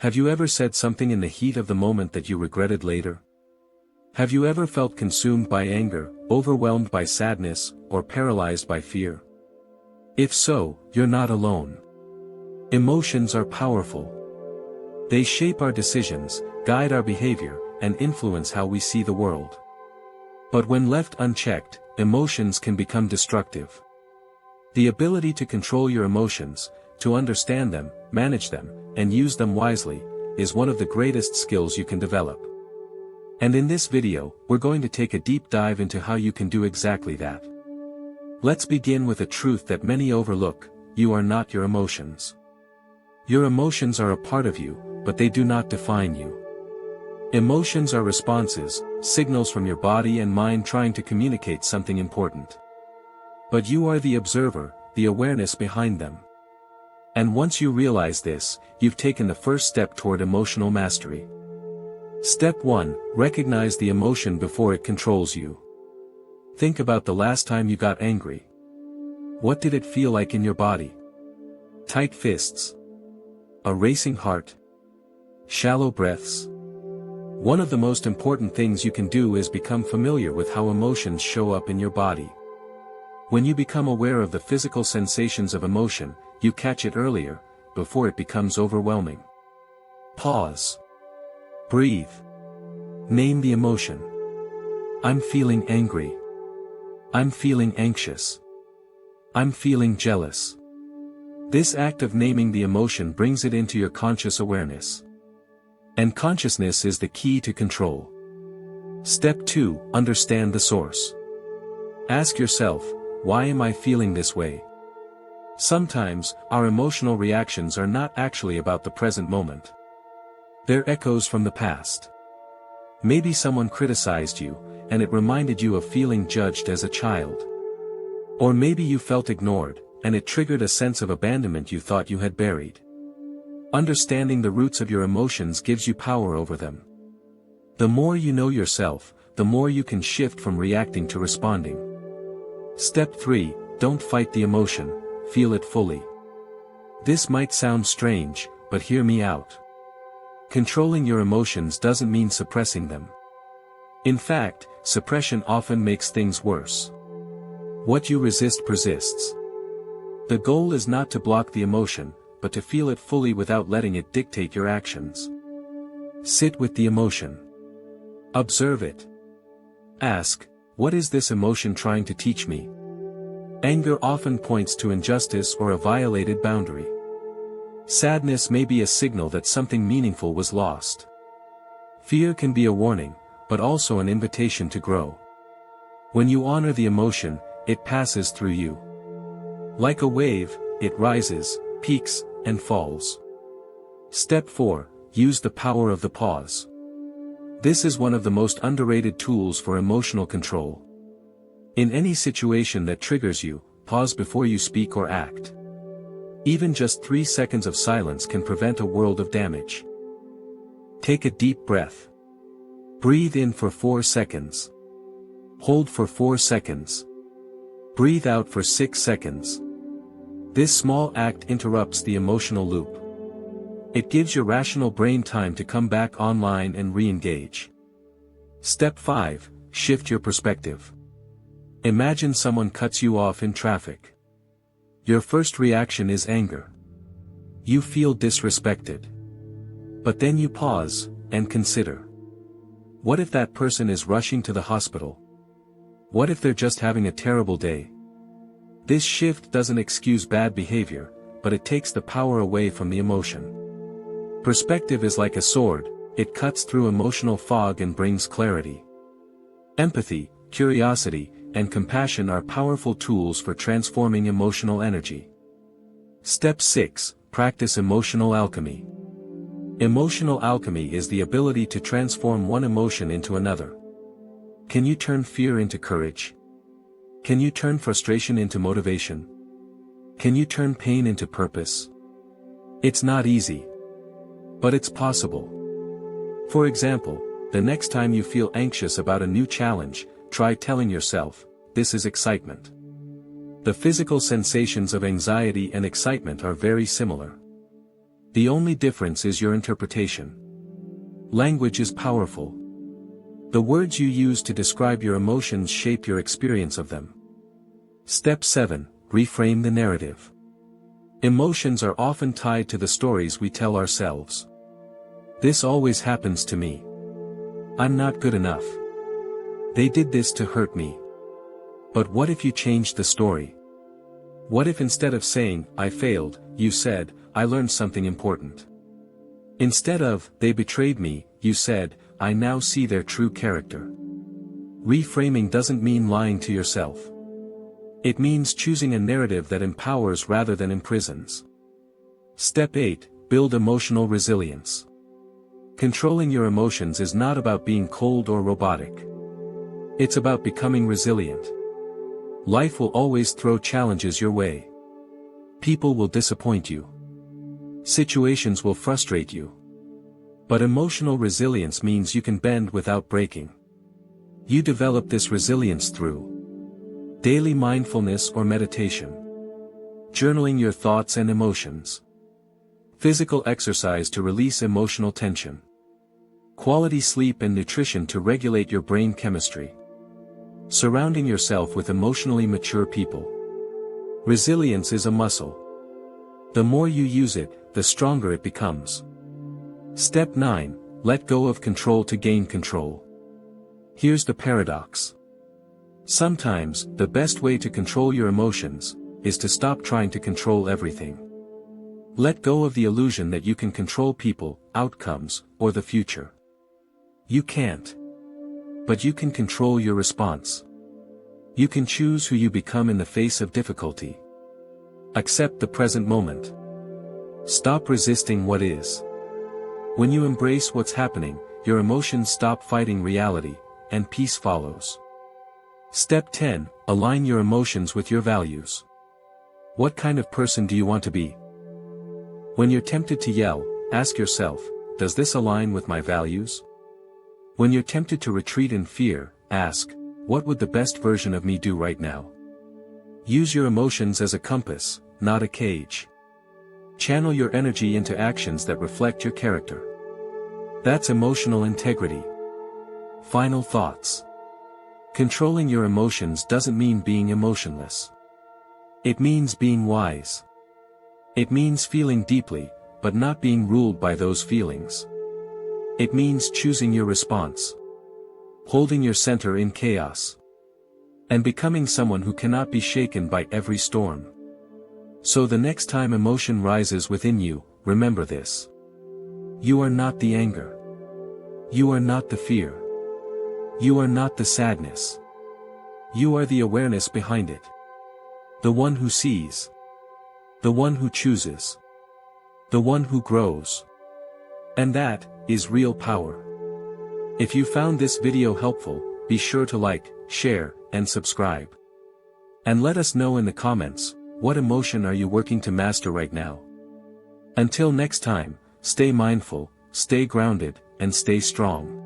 Have you ever said something in the heat of the moment that you regretted later? Have you ever felt consumed by anger, overwhelmed by sadness, or paralyzed by fear? If so, you're not alone. Emotions are powerful. They shape our decisions, guide our behavior, and influence how we see the world. But when left unchecked, emotions can become destructive. The ability to control your emotions, to understand them, manage them, and use them wisely, is one of the greatest skills you can develop. And in this video, we're going to take a deep dive into how you can do exactly that. Let's begin with a truth that many overlook: you are not your emotions. Your emotions are a part of you, but they do not define you. Emotions are responses, signals from your body and mind trying to communicate something important. But you are the observer, the awareness behind them. And once you realize this, you've taken the first step toward emotional mastery. Step 1: recognize the emotion before it controls you. Think about the last time you got angry. What did it feel like in your body? Tight fists? A racing heart? Shallow breaths? One of the most important things you can do is become familiar with how emotions show up in your body. When you become aware of the physical sensations of emotion, you catch it earlier, before it becomes overwhelming. Pause. Breathe. Name the emotion. I'm feeling angry. I'm feeling anxious. I'm feeling jealous. This act of naming the emotion brings it into your conscious awareness. And consciousness is the key to control. Step 2: understand the source. Ask yourself, why am I feeling this way? Sometimes, our emotional reactions are not actually about the present moment. They're echoes from the past. Maybe someone criticized you, and it reminded you of feeling judged as a child. Or maybe you felt ignored, and it triggered a sense of abandonment you thought you had buried. Understanding the roots of your emotions gives you power over them. The more you know yourself, the more you can shift from reacting to responding. Step 3: don't fight the emotion, feel it fully. This might sound strange, but hear me out. Controlling your emotions doesn't mean suppressing them. In fact, suppression often makes things worse. What you resist persists. The goal is not to block the emotion, but to feel it fully without letting it dictate your actions. Sit with the emotion. Observe it. Ask, what is this emotion trying to teach me? Anger often points to injustice or a violated boundary. Sadness may be a signal that something meaningful was lost. Fear can be a warning, but also an invitation to grow. When you honor the emotion, it passes through you. Like a wave, it rises, peaks, and falls. Step 4: use the power of the pause. This is one of the most underrated tools for emotional control. In any situation that triggers you, pause before you speak or act. Even just 3 seconds of silence can prevent a world of damage. Take a deep breath. Breathe in for 4 seconds. Hold for 4 seconds. Breathe out for 6 seconds. This small act interrupts the emotional loop. It gives your rational brain time to come back online and re-engage. Step 5: shift your perspective. Imagine someone cuts you off in traffic. Your first reaction is anger. You feel disrespected. But then you pause, and consider. What if that person is rushing to the hospital? What if they're just having a terrible day? This shift doesn't excuse bad behavior, but it takes the power away from the emotion. Perspective is like a sword, it cuts through emotional fog and brings clarity. Empathy, curiosity, and compassion are powerful tools for transforming emotional energy. Step 6: practice emotional alchemy. Emotional alchemy is the ability to transform one emotion into another. Can you turn fear into courage? Can you turn frustration into motivation? Can you turn pain into purpose? It's not easy. But it's possible. For example, the next time you feel anxious about a new challenge, try telling yourself, this is excitement. The physical sensations of anxiety and excitement are very similar. The only difference is your interpretation. Language is powerful. The words you use to describe your emotions shape your experience of them. Step 7. Reframe the narrative. Emotions are often tied to the stories we tell ourselves. This always happens to me. I'm not good enough. They did this to hurt me. But what if you changed the story? What if instead of saying, I failed, you said, I learned something important? Instead of, they betrayed me, you said, I now see their true character. Reframing doesn't mean lying to yourself. It means choosing a narrative that empowers rather than imprisons. Step 8. Build emotional resilience. Controlling your emotions is not about being cold or robotic. It's about becoming resilient. Life will always throw challenges your way. People will disappoint you. Situations will frustrate you. But emotional resilience means you can bend without breaking. You develop this resilience through daily mindfulness or meditation, journaling your thoughts and emotions, physical exercise to release emotional tension, quality sleep and nutrition to regulate your brain chemistry, surrounding yourself with emotionally mature people. Resilience is a muscle. The more you use it, the stronger it becomes. Step 9. Let go of control to gain control. Here's the paradox. Sometimes, the best way to control your emotions is to stop trying to control everything. Let go of the illusion that you can control people, outcomes, or the future. You can't. But you can control your response. You can choose who you become in the face of difficulty. Accept the present moment. Stop resisting what is. When you embrace what's happening, your emotions stop fighting reality, and peace follows. Step 10. Align your emotions with your values. What kind of person do you want to be? When you're tempted to yell, ask yourself, does this align with my values? When you're tempted to retreat in fear, ask, what would the best version of me do right now? Use your emotions as a compass, not a cage. Channel your energy into actions that reflect your character. That's emotional integrity. Final thoughts. Controlling your emotions doesn't mean being emotionless. It means being wise. It means feeling deeply, but not being ruled by those feelings. It means choosing your response, holding your center in chaos, and becoming someone who cannot be shaken by every storm. So the next time emotion rises within you, remember this. You are not the anger. You are not the fear. You are not the sadness. You are the awareness behind it. The one who sees. The one who chooses. The one who grows. And that is real power. If you found this video helpful, be sure to like, share, and subscribe. And let us know in the comments, what emotion are you working to master right now? Until next time, stay mindful, stay grounded, and stay strong.